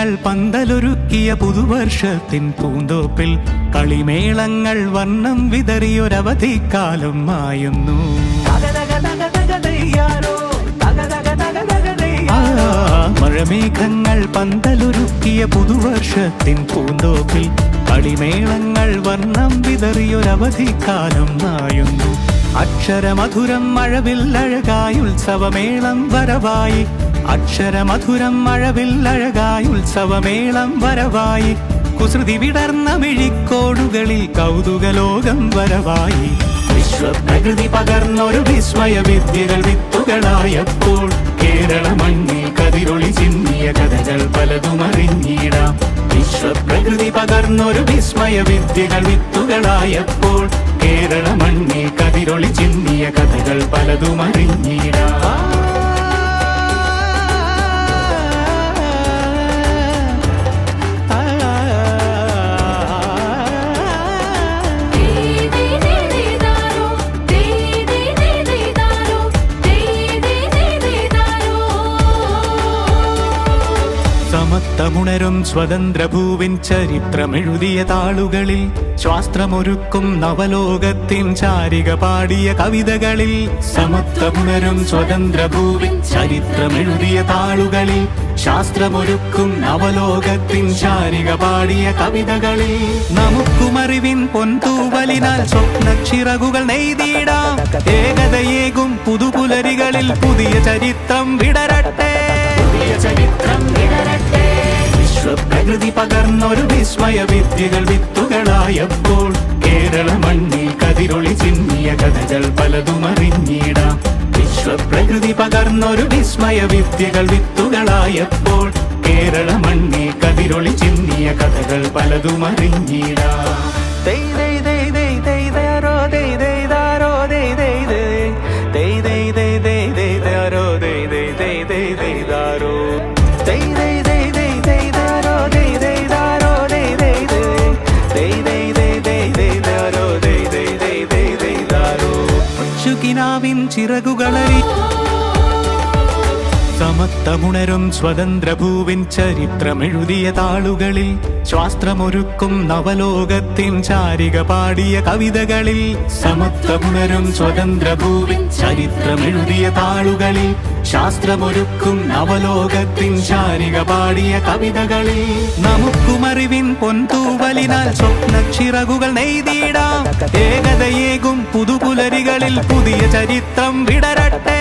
മേഘങ്ങൾ പന്തലൊരുക്കിയ പുതുവർഷത്തിൻ പൂന്തോപ്പിൽ കളിമേളങ്ങൾ വർണ്ണം വിതറിയൊരവധിക്കാലം മായുന്നു. മഴമേഘങ്ങൾ പന്തലൊരുക്കിയ പുതുവർഷത്തിൻ പൂന്തോപ്പിൽ കളിമേളങ്ങൾ വർണ്ണം വിതറിയൊരവധിക്കാലം മായുന്നു. അക്ഷരമധുരം മഴവില്ലഴകായി ഉത്സവമേളം വരവായി, അക്ഷരമധുരം മഴവില്ലഴകായി ഉത്സവമേളം വരവായി, കുസൃതി വിടർന്ന മിഴിക്കോടുകളിൽ കൗതുകലോകം വരവായി. വിശ്വപ്രകൃതി പകർന്നൊരു വിസ്മയ വിദ്യകൾ വിത്തുകളായപ്പോൾ കേരള മണ്ണിൽ കതിരൊളി ചിന്നിയ കഥകൾ പലതും അറിഞ്ഞിടാം. വിശ്വപ്രകൃതി പകർന്നൊരു വിസ്മയ വിദ്യകൾ വിത്തുകളായപ്പോൾ കേരള മണ്ണിൽ കതിരൊളി ചിന്നിയ കഥകൾ പലതും അറിഞ്ഞിടാം. സമത്വമുണരും സ്വതന്ത്രഭൂവിൻ ചരിത്രമെഴുതിയ താളുകളിൽ, ശാസ്ത്രമൊരുക്കും നവലോകത്തിൻ ചാരിക പാടിയ കവിതകളിൽ. സമത്വമുണരും സ്വതന്ത്രഭൂവിൻ ചരിത്രമെഴുതിയ താളുകളിൽ, ശാസ്ത്രമൊരുക്കും നവലോകത്തിൻ ചാരിക പാടിയ കവിതകളിൽ. നമുക്കുമറിവിൻ പൊൻതൂവലിനാൽ സ്വപ്നച്ചിറകുകൾ നെയ്തിടാം. ഏകതയേകും പുതുപുലരികളിൽ പുതിയ ചരിത്രം വിടരട്ടെ, പുതിയ ചരിത്രം വിടരട്ടെ. വിശ്വപ്രകൃതി പകർന്നൊരു വിസ്മയ വിദ്യകൾ വിത്തുകളായപ്പോൾ കേരള മണ്ണിൽ കതിരൊളി ചിന്നിയ കഥകൾ പലതും അറിഞ്ഞിടാം. വിശ്വപ്രകൃതി പകർന്നൊരു വിസ്മയ വിദ്യകൾ വിത്തുകളായപ്പോൾ കേരള മണ്ണിൽ കതിരൊളി ചിന്നിയ കഥകൾ പലതും അറിഞ്ഞിടാം. ചിറകുകളറി സമത്വമുണരും സ്വതന്ത്രഭൂവിൻ ചരിത്രമെഴുതിയ താളുകളിൽ, ശാസ്ത്രമൊരുക്കും നവലോകത്തിൻ ചാരിക പാടിയ കവിതകളിൽ. സമത്വമുണരും സ്വതന്ത്രഭൂവിൻ ചരിത്രമെഴുതിയ താളുകളിൽ, ശാസ്ത്രമൊരുക്കും നവലോകത്തിൻ ചാരിക പാടിയ കവിതകളിൽ. നമുക്കുമറിവിൻ പൊൻതൂവലിനാൽ സ്വപ്നച്ചിറകുകൾ നെയ്തിടാം. ഏകതയേകും പുതുപുലരികളിൽ പുതിയ ചരിത്രം വിടരട്ടെ.